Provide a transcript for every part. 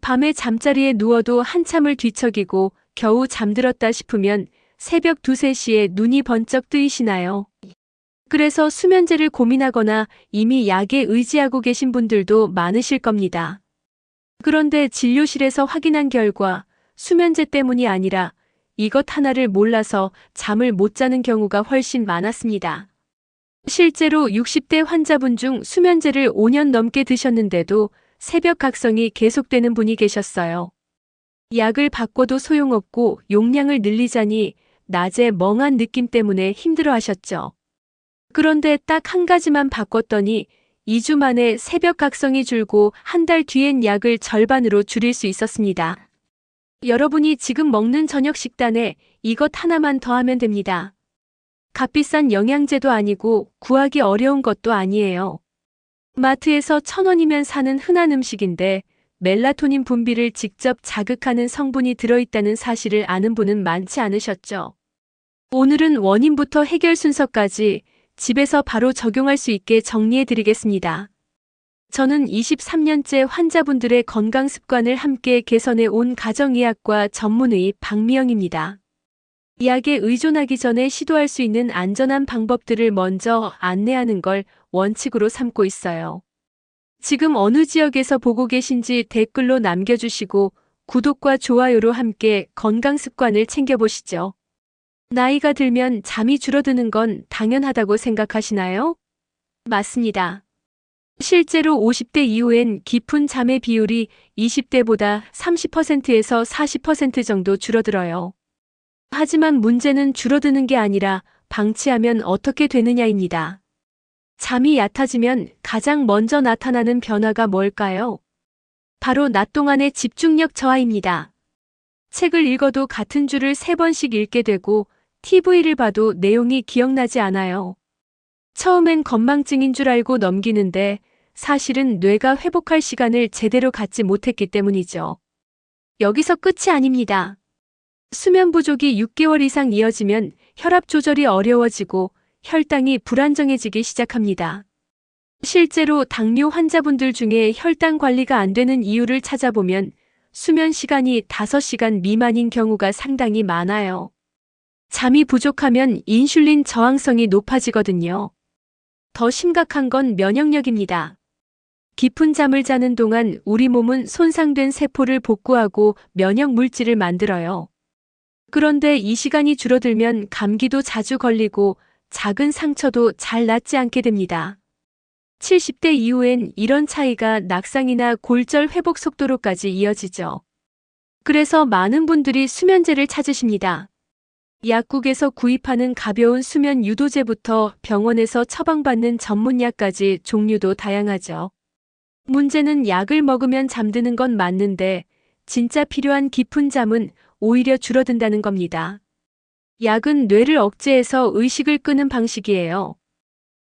밤에 잠자리에 누워도 한참을 뒤척이고 겨우 잠들었다 싶으면 새벽 2, 3시에 눈이 번쩍 뜨이시나요? 그래서 수면제를 고민하거나 이미 약에 의지하고 계신 분들도 많으실 겁니다. 그런데 진료실에서 확인한 결과 수면제 때문이 아니라 이것 하나를 몰라서 잠을 못 자는 경우가 훨씬 많았습니다. 실제로 60대 환자분 중 수면제를 5년 넘게 드셨는데도 새벽 각성이 계속되는 분이 계셨어요. 약을 바꿔도 소용없고 용량을 늘리자니 낮에 멍한 느낌 때문에 힘들어 하셨죠. 그런데 딱 한 가지만 바꿨더니 2주 만에 새벽 각성이 줄고 한 달 뒤엔 약을 절반으로 줄일 수 있었습니다. 여러분이 지금 먹는 저녁 식단에 이것 하나만 더하면 됩니다. 값비싼 영양제도 아니고 구하기 어려운 것도 아니에요. 마트에서 1,000원이면 사는 흔한 음식인데 멜라토닌 분비를 직접 자극하는 성분이 들어있다는 사실을 아는 분은 많지 않으셨죠? 오늘은 원인부터 해결 순서까지 집에서 바로 적용할 수 있게 정리해 드리겠습니다. 저는 23년째 환자분들의 건강 습관을 함께 개선해 온 가정의학과 전문의 박미영입니다. 약에 의존하기 전에 시도할 수 있는 안전한 방법들을 먼저 안내하는 걸 원칙으로 삼고 있어요. 지금 어느 지역에서 보고 계신지 댓글로 남겨주시고 구독과 좋아요로 함께 건강 습관을 챙겨보시죠. 나이가 들면 잠이 줄어드는 건 당연하다고 생각하시나요? 맞습니다. 실제로 50대 이후엔 깊은 잠의 비율이 20대보다 30%에서 40% 정도 줄어들어요. 하지만 문제는 줄어드는 게 아니라 방치하면 어떻게 되느냐입니다. 잠이 얕아지면 가장 먼저 나타나는 변화가 뭘까요? 바로 낮 동안의 집중력 저하입니다. 책을 읽어도 같은 줄을 3번씩 읽게 되고 TV를 봐도 내용이 기억나지 않아요. 처음엔 건망증인 줄 알고 넘기는데 사실은 뇌가 회복할 시간을 제대로 갖지 못했기 때문이죠. 여기서 끝이 아닙니다. 수면 부족이 6개월 이상 이어지면 혈압 조절이 어려워지고 혈당이 불안정해지기 시작합니다. 실제로 당뇨 환자분들 중에 혈당 관리가 안 되는 이유를 찾아보면 수면 시간이 5시간 미만인 경우가 상당히 많아요. 잠이 부족하면 인슐린 저항성이 높아지거든요. 더 심각한 건 면역력입니다. 깊은 잠을 자는 동안 우리 몸은 손상된 세포를 복구하고 면역 물질을 만들어요. 그런데 이 시간이 줄어들면 감기도 자주 걸리고 작은 상처도 잘 낫지 않게 됩니다. 70대 이후엔 이런 차이가 낙상이나 골절 회복 속도로까지 이어지죠. 그래서 많은 분들이 수면제를 찾으십니다. 약국에서 구입하는 가벼운 수면 유도제부터 병원에서 처방받는 전문약까지 종류도 다양하죠. 문제는 약을 먹으면 잠드는 건 맞는데 진짜 필요한 깊은 잠은 오히려 줄어든다는 겁니다. 약은 뇌를 억제해서 의식을 끄는 방식이에요.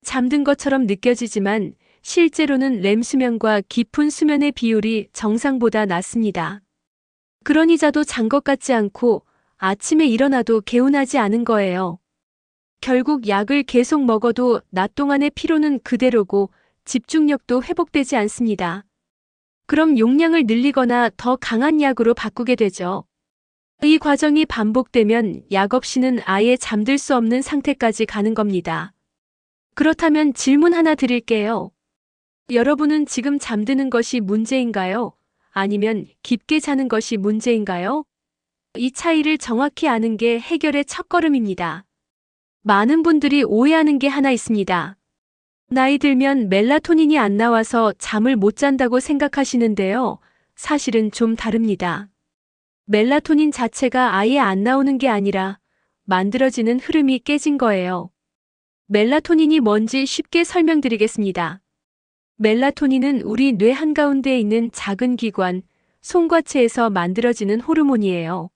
잠든 것처럼 느껴지지만 실제로는 렘 수면과 깊은 수면의 비율이 정상보다 낮습니다. 그러니 자도 잔 것 같지 않고 아침에 일어나도 개운하지 않은 거예요. 결국 약을 계속 먹어도 낮 동안의 피로는 그대로고 집중력도 회복되지 않습니다. 그럼 용량을 늘리거나 더 강한 약으로 바꾸게 되죠. 이 과정이 반복되면 약 없이는 아예 잠들 수 없는 상태까지 가는 겁니다. 그렇다면 질문 하나 드릴게요. 여러분은 지금 잠드는 것이 문제인가요? 아니면 깊게 자는 것이 문제인가요? 이 차이를 정확히 아는 게 해결의 첫걸음입니다. 많은 분들이 오해하는 게 하나 있습니다. 나이 들면 멜라토닌이 안 나와서 잠을 못 잔다고 생각하시는데요. 사실은 좀 다릅니다. 멜라토닌 자체가 아예 안 나오는 게 아니라 만들어지는 흐름이 깨진 거예요. 멜라토닌이 뭔지 쉽게 설명드리겠습니다. 멜라토닌은 우리 뇌 한가운데에 있는 작은 기관, 송과체에서 만들어지는 호르몬이에요.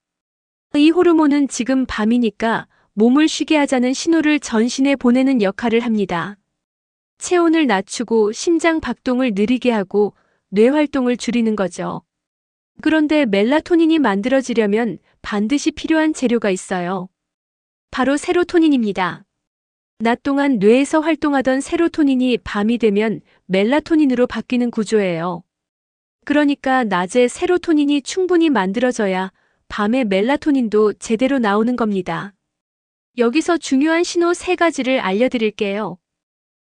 이 호르몬은 지금 밤이니까 몸을 쉬게 하자는 신호를 전신에 보내는 역할을 합니다. 체온을 낮추고 심장 박동을 느리게 하고 뇌 활동을 줄이는 거죠. 그런데 멜라토닌이 만들어지려면 반드시 필요한 재료가 있어요. 바로 세로토닌입니다. 낮 동안 뇌에서 활동하던 세로토닌이 밤이 되면 멜라토닌으로 바뀌는 구조예요. 그러니까 낮에 세로토닌이 충분히 만들어져야 밤에 멜라토닌도 제대로 나오는 겁니다. 여기서 중요한 신호 3가지를 알려드릴게요.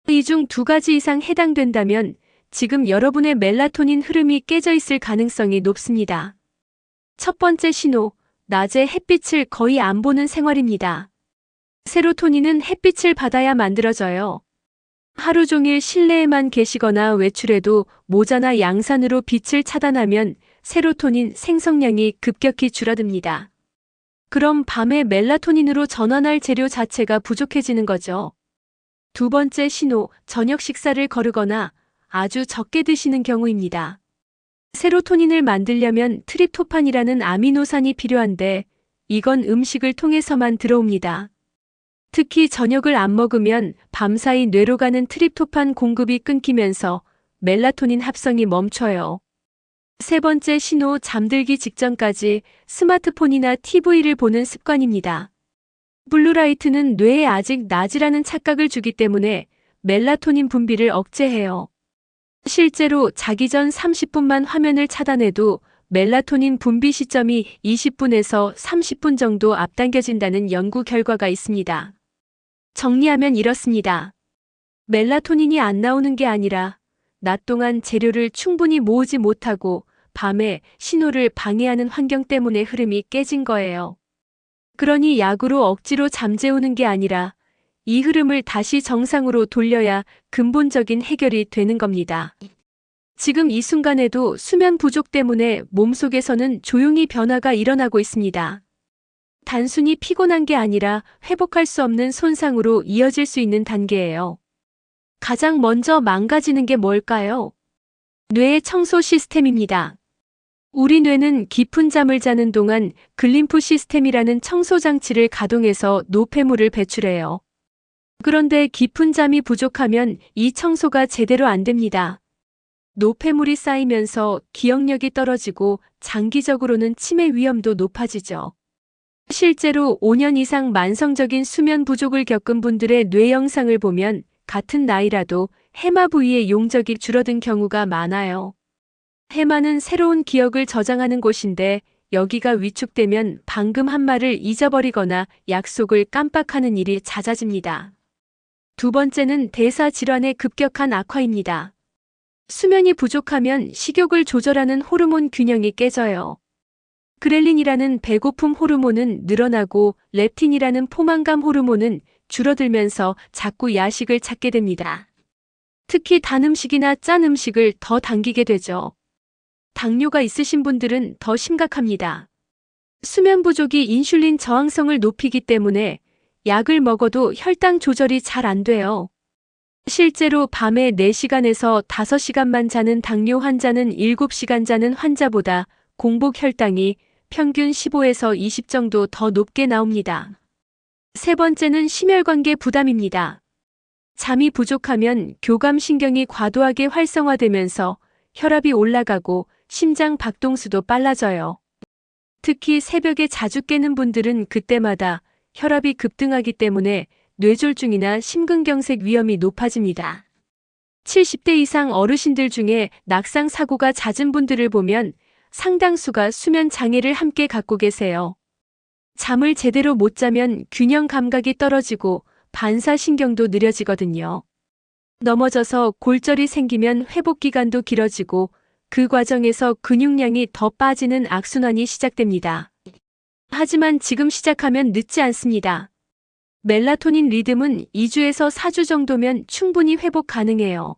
이 중 2가지 이상 해당된다면 지금 여러분의 멜라토닌 흐름이 깨져 있을 가능성이 높습니다. 첫 번째 신호, 낮에 햇빛을 거의 안 보는 생활입니다. 세로토닌은 햇빛을 받아야 만들어져요. 하루 종일 실내에만 계시거나 외출해도 모자나 양산으로 빛을 차단하면 세로토닌 생성량이 급격히 줄어듭니다. 그럼 밤에 멜라토닌으로 전환할 재료 자체가 부족해지는 거죠. 두 번째 신호, 저녁 식사를 거르거나 아주 적게 드시는 경우입니다. 세로토닌을 만들려면 트립토판이라는 아미노산이 필요한데 이건 음식을 통해서만 들어옵니다. 특히 저녁을 안 먹으면 밤사이 뇌로 가는 트립토판 공급이 끊기면서 멜라토닌 합성이 멈춰요. 세 번째 신호, 잠들기 직전까지 스마트폰이나 TV를 보는 습관입니다. 블루라이트는 뇌에 아직 낮이라는 착각을 주기 때문에 멜라토닌 분비를 억제해요. 실제로 자기 전 30분만 화면을 차단해도 멜라토닌 분비 시점이 20분에서 30분 정도 앞당겨진다는 연구 결과가 있습니다. 정리하면 이렇습니다. 멜라토닌이 안 나오는 게 아니라 낮 동안 재료를 충분히 모으지 못하고 밤에 신호를 방해하는 환경 때문에 흐름이 깨진 거예요. 그러니 약으로 억지로 잠재우는 게 아니라 이 흐름을 다시 정상으로 돌려야 근본적인 해결이 되는 겁니다. 지금 이 순간에도 수면 부족 때문에 몸속에서는 조용히 변화가 일어나고 있습니다. 단순히 피곤한 게 아니라 회복할 수 없는 손상으로 이어질 수 있는 단계예요. 가장 먼저 망가지는 게 뭘까요? 뇌의 청소 시스템입니다. 우리 뇌는 깊은 잠을 자는 동안 글림프 시스템이라는 청소 장치를 가동해서 노폐물을 배출해요. 그런데 깊은 잠이 부족하면 이 청소가 제대로 안 됩니다. 노폐물이 쌓이면서 기억력이 떨어지고 장기적으로는 치매 위험도 높아지죠. 실제로 5년 이상 만성적인 수면 부족을 겪은 분들의 뇌 영상을 보면 같은 나이라도 해마 부위의 용적이 줄어든 경우가 많아요. 해마는 새로운 기억을 저장하는 곳인데 여기가 위축되면 방금 한 말을 잊어버리거나 약속을 깜빡하는 일이 잦아집니다. 두 번째는 대사 질환의 급격한 악화입니다. 수면이 부족하면 식욕을 조절하는 호르몬 균형이 깨져요. 그렐린이라는 배고픔 호르몬은 늘어나고 렙틴이라는 포만감 호르몬은 줄어들면서 자꾸 야식을 찾게 됩니다. 특히 단 음식이나 짠 음식을 더 당기게 되죠. 당뇨가 있으신 분들은 더 심각합니다. 수면 부족이 인슐린 저항성을 높이기 때문에 약을 먹어도 혈당 조절이 잘 안 돼요. 실제로 밤에 4시간에서 5시간만 자는 당뇨 환자는 7시간 자는 환자보다 공복 혈당이 평균 15에서 20 정도 더 높게 나옵니다. 세 번째는 심혈관계 부담입니다. 잠이 부족하면 교감신경이 과도하게 활성화되면서 혈압이 올라가고 심장 박동수도 빨라져요. 특히 새벽에 자주 깨는 분들은 그때마다 혈압이 급등하기 때문에 뇌졸중이나 심근경색 위험이 높아집니다. 70대 이상 어르신들 중에 낙상 사고가 잦은 분들을 보면 상당수가 수면 장애를 함께 갖고 계세요. 잠을 제대로 못 자면 균형 감각이 떨어지고 반사신경도 느려지거든요. 넘어져서 골절이 생기면 회복 기간도 길어지고 그 과정에서 근육량이 더 빠지는 악순환이 시작됩니다. 하지만 지금 시작하면 늦지 않습니다. 멜라토닌 리듬은 2주에서 4주 정도면 충분히 회복 가능해요.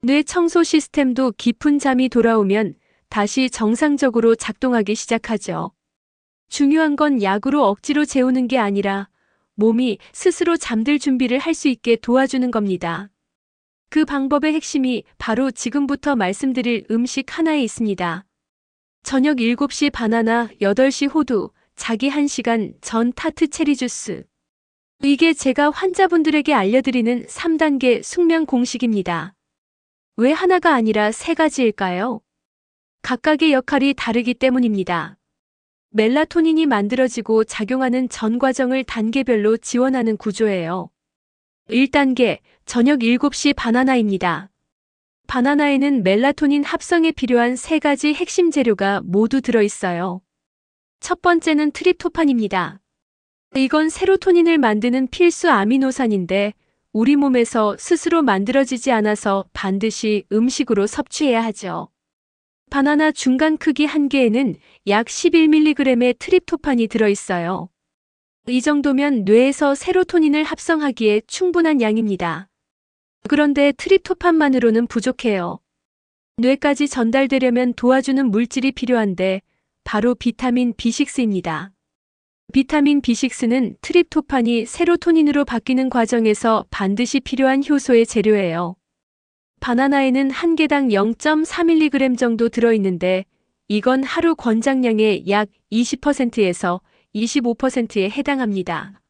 뇌 청소 시스템도 깊은 잠이 돌아오면 다시 정상적으로 작동하기 시작하죠. 중요한 건 약으로 억지로 재우는 게 아니라 몸이 스스로 잠들 준비를 할 수 있게 도와주는 겁니다. 그 방법의 핵심이 바로 지금부터 말씀드릴 음식 하나에 있습니다. 저녁 7시 바나나, 8시 호두, 자기 1시간 전 타트 체리 주스. 이게 제가 환자분들에게 알려드리는 3단계 숙면 공식입니다. 왜 하나가 아니라 3가지일까요? 각각의 역할이 다르기 때문입니다. 멜라토닌이 만들어지고 작용하는 전 과정을 단계별로 지원하는 구조예요. 1단계, 저녁 7시 바나나입니다. 바나나에는 멜라토닌 합성에 필요한 세 가지 핵심 재료가 모두 들어있어요. 첫 번째는 트립토판입니다. 이건 세로토닌을 만드는 필수 아미노산인데 우리 몸에서 스스로 만들어지지 않아서 반드시 음식으로 섭취해야 하죠. 바나나 중간 크기 한 개에는 약 11mg의 트립토판이 들어있어요. 이 정도면 뇌에서 세로토닌을 합성하기에 충분한 양입니다. 그런데 트립토판만으로는 부족해요. 뇌까지 전달되려면 도와주는 물질이 필요한데 바로 비타민 B6입니다. 비타민 B6는 트립토판이 세로토닌으로 바뀌는 과정에서 반드시 필요한 효소의 재료예요. 바나나에는 한 개당 0.4mg 정도 들어있는데 이건 하루 권장량의 약 20%에서 25%에 해당합니다.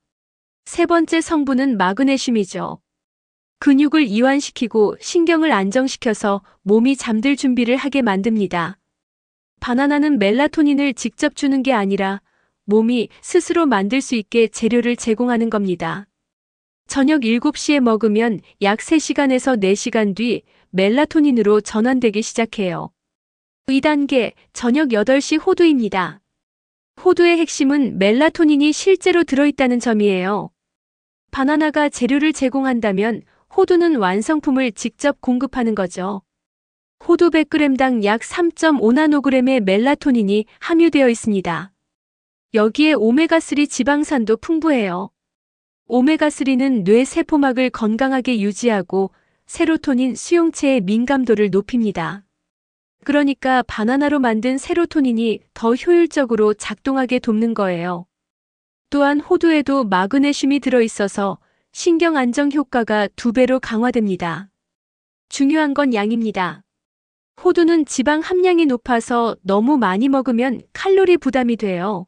세 번째 성분은 마그네슘이죠. 근육을 이완시키고 신경을 안정시켜서 몸이 잠들 준비를 하게 만듭니다. 바나나는 멜라토닌을 직접 주는 게 아니라 몸이 스스로 만들 수 있게 재료를 제공하는 겁니다. 저녁 7시에 먹으면 약 3시간에서 4시간 뒤 멜라토닌으로 전환되기 시작해요. 2단계, 저녁 8시 호두입니다. 호두의 핵심은 멜라토닌이 실제로 들어있다는 점이에요. 바나나가 재료를 제공한다면 호두는 완성품을 직접 공급하는 거죠. 호두 100g당 약 3.5나노그램의 멜라토닌이 함유되어 있습니다. 여기에 오메가3 지방산도 풍부해요. 오메가3는 뇌 세포막을 건강하게 유지하고 세로토닌 수용체의 민감도를 높입니다. 그러니까 바나나로 만든 세로토닌이 더 효율적으로 작동하게 돕는 거예요. 또한 호두에도 마그네슘이 들어있어서 신경 안정 효과가 2배로 강화됩니다. 중요한 건 양입니다. 호두는 지방 함량이 높아서 너무 많이 먹으면 칼로리 부담이 돼요.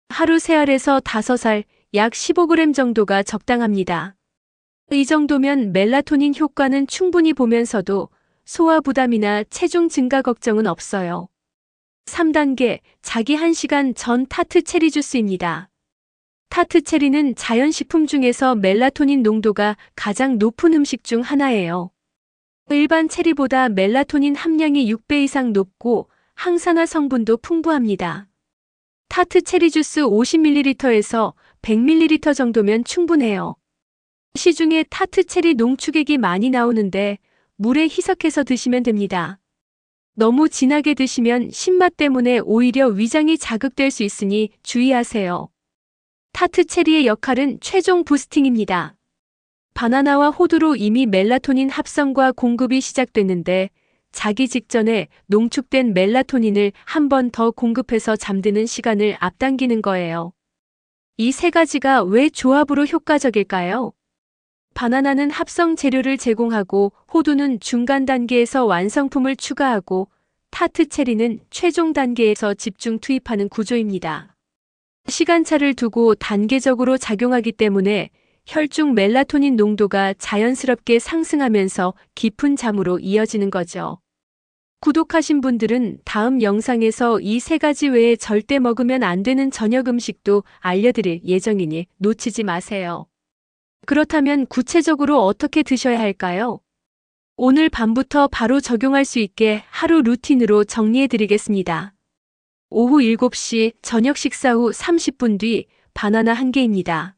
하루 3알에서 5알, 약 15g 정도가 적당합니다. 이 정도면 멜라토닌 효과는 충분히 보면서도 소화 부담이나 체중 증가 걱정은 없어요. 3단계, 자기 1시간 전 타트 체리 주스입니다. 타트 체리는 자연식품 중에서 멜라토닌 농도가 가장 높은 음식 중 하나예요. 일반 체리보다 멜라토닌 함량이 6배 이상 높고 항산화 성분도 풍부합니다. 타트 체리 주스 50ml에서 100ml 정도면 충분해요. 시중에 타트 체리 농축액이 많이 나오는데 물에 희석해서 드시면 됩니다. 너무 진하게 드시면 신맛 때문에 오히려 위장이 자극될 수 있으니 주의하세요. 타트 체리의 역할은 최종 부스팅입니다. 바나나와 호두로 이미 멜라토닌 합성과 공급이 시작됐는데 자기 직전에 농축된 멜라토닌을 한 번 더 공급해서 잠드는 시간을 앞당기는 거예요. 이 세 가지가 왜 조합으로 효과적일까요? 바나나는 합성 재료를 제공하고 호두는 중간 단계에서 완성품을 추가하고 타트 체리는 최종 단계에서 집중 투입하는 구조입니다. 시간차를 두고 단계적으로 작용하기 때문에 혈중 멜라토닌 농도가 자연스럽게 상승하면서 깊은 잠으로 이어지는 거죠. 구독하신 분들은 다음 영상에서 이 세 가지 외에 절대 먹으면 안 되는 저녁 음식도 알려드릴 예정이니 놓치지 마세요. 그렇다면 구체적으로 어떻게 드셔야 할까요? 오늘 밤부터 바로 적용할 수 있게 하루 루틴으로 정리해 드리겠습니다. 오후 7시 저녁 식사 후 30분 뒤 바나나 1개입니다.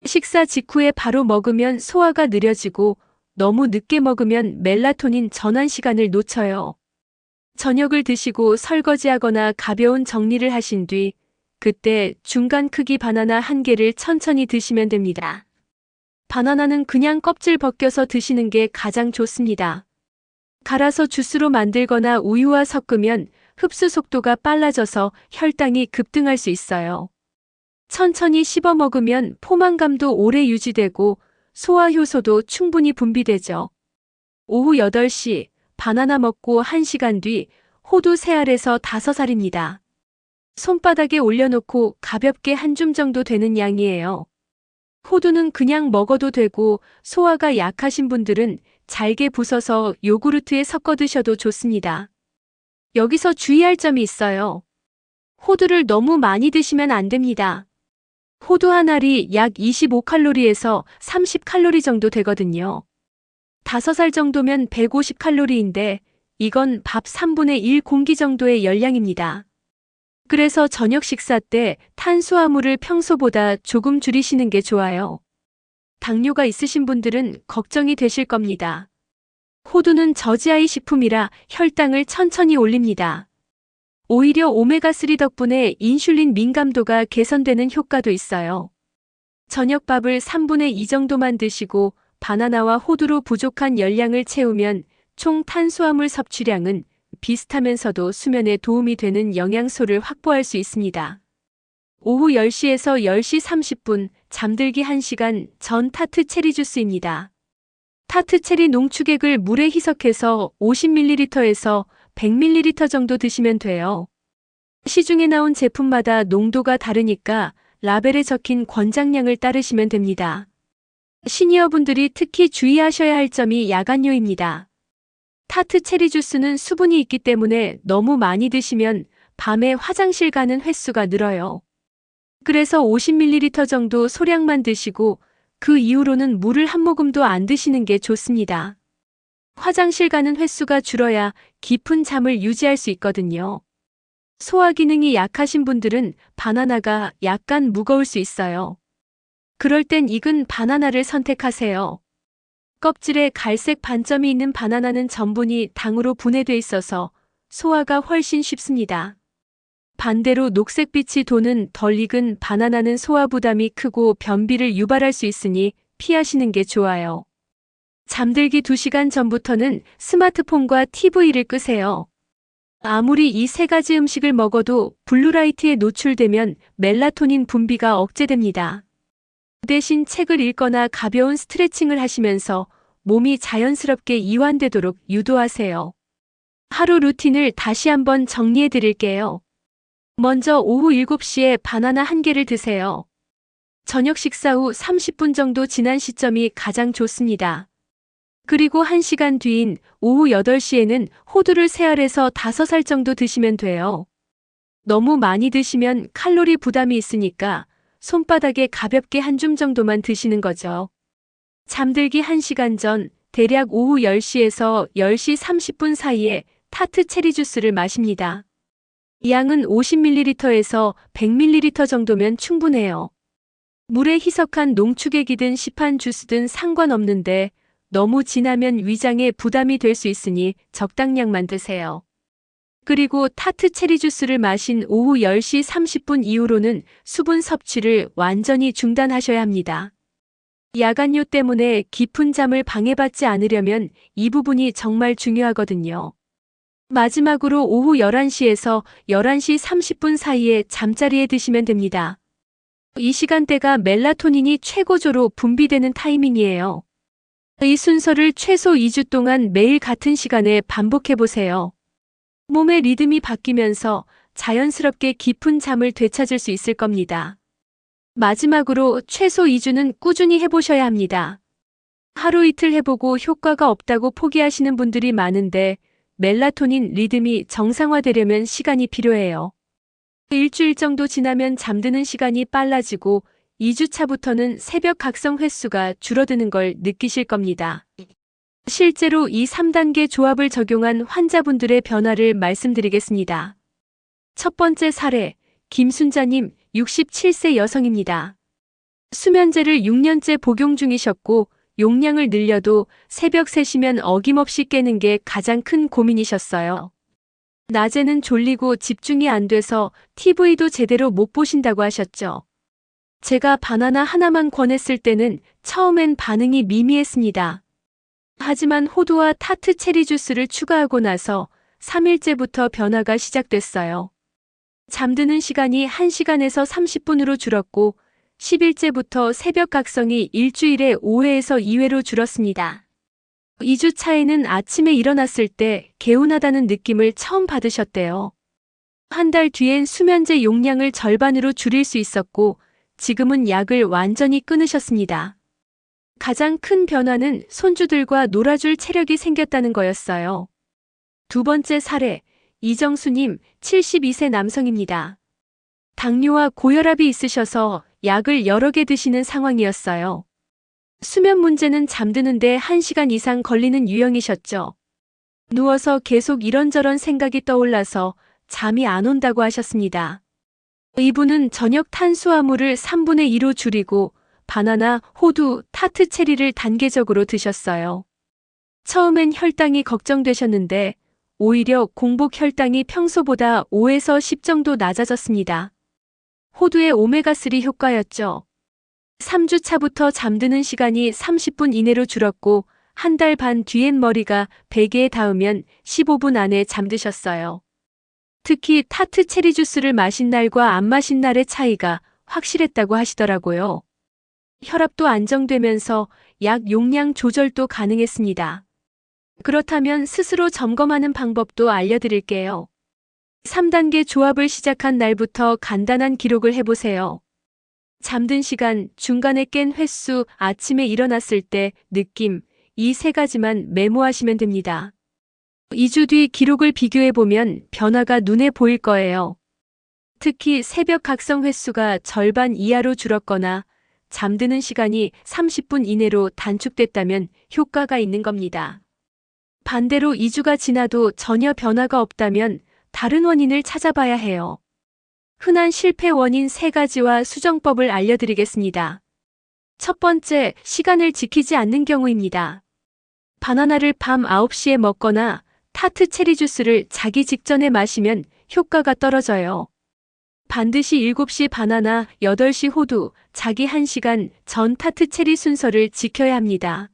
식사 직후에 바로 먹으면 소화가 느려지고 너무 늦게 먹으면 멜라토닌 전환 시간을 놓쳐요. 저녁을 드시고 설거지하거나 가벼운 정리를 하신 뒤 그때 중간 크기 바나나 1개를 천천히 드시면 됩니다. 바나나는 그냥 껍질 벗겨서 드시는 게 가장 좋습니다. 갈아서 주스로 만들거나 우유와 섞으면 흡수 속도가 빨라져서 혈당이 급등할 수 있어요. 천천히 씹어 먹으면 포만감도 오래 유지되고 소화 효소도 충분히 분비되죠. 오후 8시 바나나 먹고 1시간 뒤 호두 3알에서 5알입니다. 손바닥에 올려놓고 가볍게 한 줌 정도 되는 양이에요. 호두는 그냥 먹어도 되고 소화가 약하신 분들은 잘게 부숴서 요구르트에 섞어 드셔도 좋습니다. 여기서 주의할 점이 있어요. 호두를 너무 많이 드시면 안 됩니다. 호두 한 알이 약 25칼로리에서 30칼로리 정도 되거든요. 5살 정도면 150칼로리인데 이건 밥 3분의 1 공기 정도의 열량입니다. 그래서 저녁 식사 때 탄수화물을 평소보다 조금 줄이시는 게 좋아요. 당뇨가 있으신 분들은 걱정이 되실 겁니다. 호두는 저지아이 식품이라 혈당을 천천히 올립니다. 오히려 오메가3 덕분에 인슐린 민감도가 개선되는 효과도 있어요. 저녁밥을 3분의 2 정도만 드시고 바나나와 호두로 부족한 열량을 채우면 총 탄수화물 섭취량은 비슷하면서도 수면에 도움이 되는 영양소를 확보할 수 있습니다. 오후 10시에서 10시 30분, 잠들기 1시간 전 타트 체리 주스입니다. 타트 체리 농축액을 물에 희석해서 50ml에서 100ml 정도 드시면 돼요. 시중에 나온 제품마다 농도가 다르니까 라벨에 적힌 권장량을 따르시면 됩니다. 시니어분들이 특히 주의하셔야 할 점이 야간료입니다. 타트 체리 주스는 수분이 있기 때문에 너무 많이 드시면 밤에 화장실 가는 횟수가 늘어요. 그래서 50ml 정도 소량만 드시고 그 이후로는 물을 한 모금도 안 드시는 게 좋습니다. 화장실 가는 횟수가 줄어야 깊은 잠을 유지할 수 있거든요. 소화 기능이 약하신 분들은 바나나가 약간 무거울 수 있어요. 그럴 땐 익은 바나나를 선택하세요. 껍질에 갈색 반점이 있는 바나나는 전분이 당으로 분해돼 있어서 소화가 훨씬 쉽습니다. 반대로 녹색빛이 도는 덜 익은 바나나는 소화 부담이 크고 변비를 유발할 수 있으니 피하시는 게 좋아요. 잠들기 2시간 전부터는 스마트폰과 TV를 끄세요. 아무리 이 3가지 음식을 먹어도 블루라이트에 노출되면 멜라토닌 분비가 억제됩니다. 대신 책을 읽거나 가벼운 스트레칭을 하시면서 몸이 자연스럽게 이완되도록 유도하세요. 하루 루틴을 다시 한번 정리해 드릴게요. 먼저 오후 7시에 바나나 1개를 드세요. 저녁 식사 후 30분 정도 지난 시점이 가장 좋습니다. 그리고 1시간 뒤인 오후 8시에는 호두를 3알에서 5알 정도 드시면 돼요. 너무 많이 드시면 칼로리 부담이 있으니까 손바닥에 가볍게 한 줌 정도만 드시는 거죠. 잠들기 1시간 전 대략 오후 10시에서 10시 30분 사이에 타트 체리 주스를 마십니다. 양은 50ml에서 100ml 정도면 충분해요. 물에 희석한 농축액이든 시판 주스든 상관없는데 너무 진하면 위장에 부담이 될 수 있으니 적당량만 드세요. 그리고 타트 체리 주스를 마신 오후 10시 30분 이후로는 수분 섭취를 완전히 중단하셔야 합니다. 야간요 때문에 깊은 잠을 방해받지 않으려면 이 부분이 정말 중요하거든요. 마지막으로 오후 11시에서 11시 30분 사이에 잠자리에 드시면 됩니다. 이 시간대가 멜라토닌이 최고조로 분비되는 타이밍이에요. 이 순서를 최소 2주 동안 매일 같은 시간에 반복해보세요. 몸의 리듬이 바뀌면서 자연스럽게 깊은 잠을 되찾을 수 있을 겁니다. 마지막으로 최소 2주는 꾸준히 해보셔야 합니다. 하루 이틀 해보고 효과가 없다고 포기하시는 분들이 많은데 멜라토닌 리듬이 정상화되려면 시간이 필요해요. 일주일 정도 지나면 잠드는 시간이 빨라지고 2주 차부터는 새벽 각성 횟수가 줄어드는 걸 느끼실 겁니다. 실제로 이 3단계 조합을 적용한 환자분들의 변화를 말씀드리겠습니다. 첫 번째 사례, 김순자님 67세 여성입니다. 수면제를 6년째 복용 중이셨고 용량을 늘려도 새벽 3시면 어김없이 깨는 게 가장 큰 고민이셨어요. 낮에는 졸리고 집중이 안 돼서 TV도 제대로 못 보신다고 하셨죠. 제가 바나나 하나만 권했을 때는 처음엔 반응이 미미했습니다. 하지만 호두와 타트 체리 주스를 추가하고 나서 3일째부터 변화가 시작됐어요. 잠드는 시간이 1시간에서 30분으로 줄었고 10일째부터 새벽 각성이 일주일에 5회에서 2회로 줄었습니다. 2주 차에는 아침에 일어났을 때 개운하다는 느낌을 처음 받으셨대요. 한 달 뒤엔 수면제 용량을 절반으로 줄일 수 있었고 지금은 약을 완전히 끊으셨습니다. 가장 큰 변화는 손주들과 놀아줄 체력이 생겼다는 거였어요. 두 번째 사례, 이정수님 72세 남성입니다. 당뇨와 고혈압이 있으셔서 약을 여러 개 드시는 상황이었어요. 수면 문제는 잠드는데 1시간 이상 걸리는 유형이셨죠. 누워서 계속 이런저런 생각이 떠올라서 잠이 안 온다고 하셨습니다. 이분은 저녁 탄수화물을 3분의 2로 줄이고 바나나, 호두, 타트 체리를 단계적으로 드셨어요. 처음엔 혈당이 걱정되셨는데 오히려 공복 혈당이 평소보다 5에서 10 정도 낮아졌습니다. 호두의 오메가3 효과였죠. 3주 차부터 잠드는 시간이 30분 이내로 줄었고 한 달 반 뒤엔 머리가 베개에 닿으면 15분 안에 잠드셨어요. 특히 타트 체리 주스를 마신 날과 안 마신 날의 차이가 확실했다고 하시더라고요. 혈압도 안정되면서 약 용량 조절도 가능했습니다. 그렇다면 스스로 점검하는 방법도 알려드릴게요. 3단계 조합을 시작한 날부터 간단한 기록을 해보세요. 잠든 시간, 중간에 깬 횟수, 아침에 일어났을 때 느낌, 이 3가지만 메모하시면 됩니다. 2주 뒤 기록을 비교해보면 변화가 눈에 보일 거예요. 특히 새벽 각성 횟수가 절반 이하로 줄었거나 잠드는 시간이 30분 이내로 단축됐다면 효과가 있는 겁니다. 반대로 2주가 지나도 전혀 변화가 없다면 다른 원인을 찾아봐야 해요. 흔한 실패 원인 3가지와 수정법을 알려드리겠습니다. 첫 번째, 시간을 지키지 않는 경우입니다. 바나나를 밤 9시에 먹거나 타트 체리 주스를 자기 직전에 마시면 효과가 떨어져요. 반드시 7시 바나나, 8시 호두, 자기 1시간 전 타트 체리 순서를 지켜야 합니다.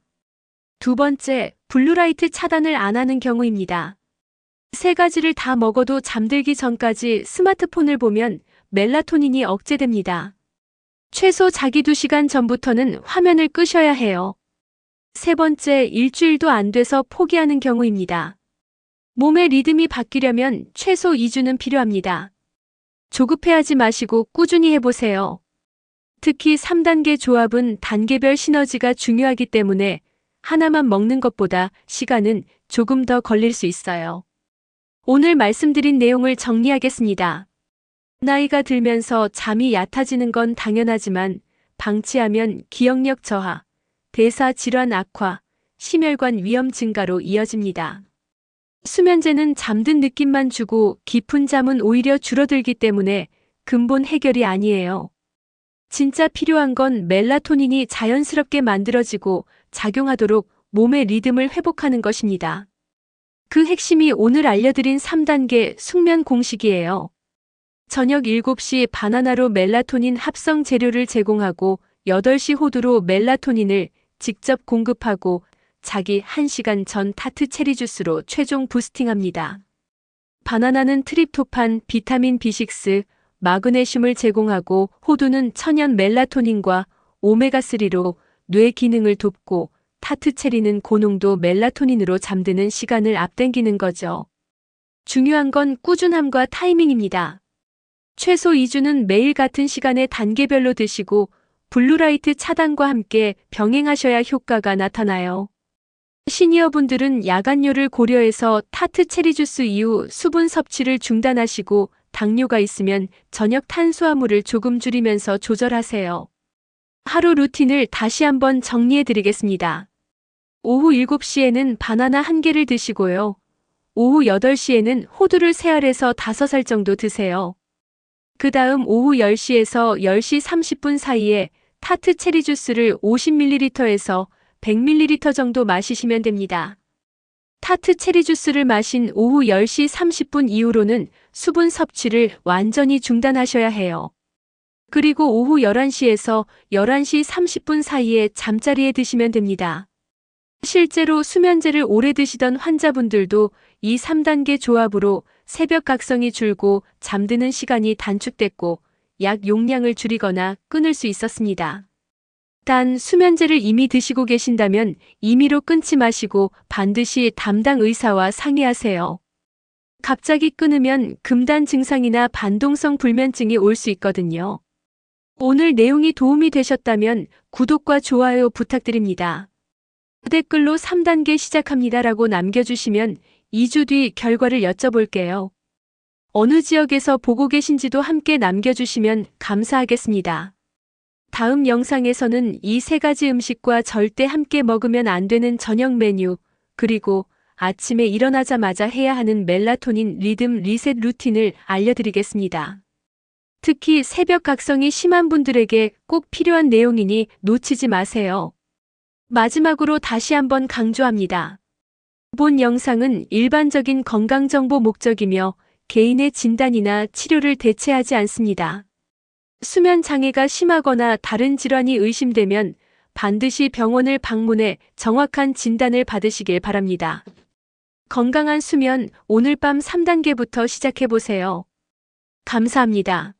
두 번째, 블루라이트 차단을 안 하는 경우입니다. 3가지를 다 먹어도 잠들기 전까지 스마트폰을 보면 멜라토닌이 억제됩니다. 최소 자기 2시간 전부터는 화면을 끄셔야 해요. 세 번째, 일주일도 안 돼서 포기하는 경우입니다. 몸의 리듬이 바뀌려면 최소 2주는 필요합니다. 조급해하지 마시고 꾸준히 해보세요. 특히 3단계 조합은 단계별 시너지가 중요하기 때문에 하나만 먹는 것보다 시간은 조금 더 걸릴 수 있어요. 오늘 말씀드린 내용을 정리하겠습니다. 나이가 들면서 잠이 얕아지는 건 당연하지만 방치하면 기억력 저하, 대사 질환 악화, 심혈관 위험 증가로 이어집니다. 수면제는 잠든 느낌만 주고 깊은 잠은 오히려 줄어들기 때문에 근본 해결이 아니에요. 진짜 필요한 건 멜라토닌이 자연스럽게 만들어지고 작용하도록 몸의 리듬을 회복하는 것입니다. 그 핵심이 오늘 알려드린 3단계 숙면 공식이에요. 저녁 7시 바나나로 멜라토닌 합성 재료를 제공하고 8시 호두로 멜라토닌을 직접 공급하고 자기 1시간 전 타트 체리 주스로 최종 부스팅합니다. 바나나는 트립토판, 비타민 B6, 마그네슘을 제공하고 호두는 천연 멜라토닌과 오메가3로 뇌 기능을 돕고 타트 체리는 고농도 멜라토닌으로 잠드는 시간을 앞당기는 거죠. 중요한 건 꾸준함과 타이밍입니다. 최소 2주는 매일 같은 시간에 단계별로 드시고 블루라이트 차단과 함께 병행하셔야 효과가 나타나요. 시니어분들은 야간료를 고려해서 타트 체리 주스 이후 수분 섭취를 중단하시고 당뇨가 있으면 저녁 탄수화물을 조금 줄이면서 조절하세요. 하루 루틴을 다시 한번 정리해 드리겠습니다. 오후 7시에는 바나나 1개를 드시고요. 오후 8시에는 호두를 3알에서 5알 정도 드세요. 그 다음 오후 10시에서 10시 30분 사이에 타트 체리 주스를 50ml에서 100ml 정도 마시시면 됩니다. 타트 체리 주스를 마신 오후 10시 30분 이후로는 수분 섭취를 완전히 중단하셔야 해요. 그리고 오후 11시에서 11시 30분 사이에 잠자리에 드시면 됩니다. 실제로 수면제를 오래 드시던 환자분들도 이 3단계 조합으로 새벽 각성이 줄고 잠드는 시간이 단축됐고 약 용량을 줄이거나 끊을 수 있었습니다. 단 수면제를 이미 드시고 계신다면 임의로 끊지 마시고 반드시 담당 의사와 상의하세요. 갑자기 끊으면 금단 증상이나 반동성 불면증이 올 수 있거든요. 오늘 내용이 도움이 되셨다면 구독과 좋아요 부탁드립니다. 댓글로 3단계 시작합니다라고 남겨주시면 2주 뒤 결과를 여쭤볼게요. 어느 지역에서 보고 계신지도 함께 남겨주시면 감사하겠습니다. 다음 영상에서는 이 세 가지 음식과 절대 함께 먹으면 안 되는 저녁 메뉴, 그리고 아침에 일어나자마자 해야 하는 멜라토닌 리듬 리셋 루틴을 알려드리겠습니다. 특히 새벽 각성이 심한 분들에게 꼭 필요한 내용이니 놓치지 마세요. 마지막으로 다시 한번 강조합니다. 본 영상은 일반적인 건강정보 목적이며 개인의 진단이나 치료를 대체하지 않습니다. 수면 장애가 심하거나 다른 질환이 의심되면 반드시 병원을 방문해 정확한 진단을 받으시길 바랍니다. 건강한 수면 오늘 밤 3단계부터 시작해보세요. 감사합니다.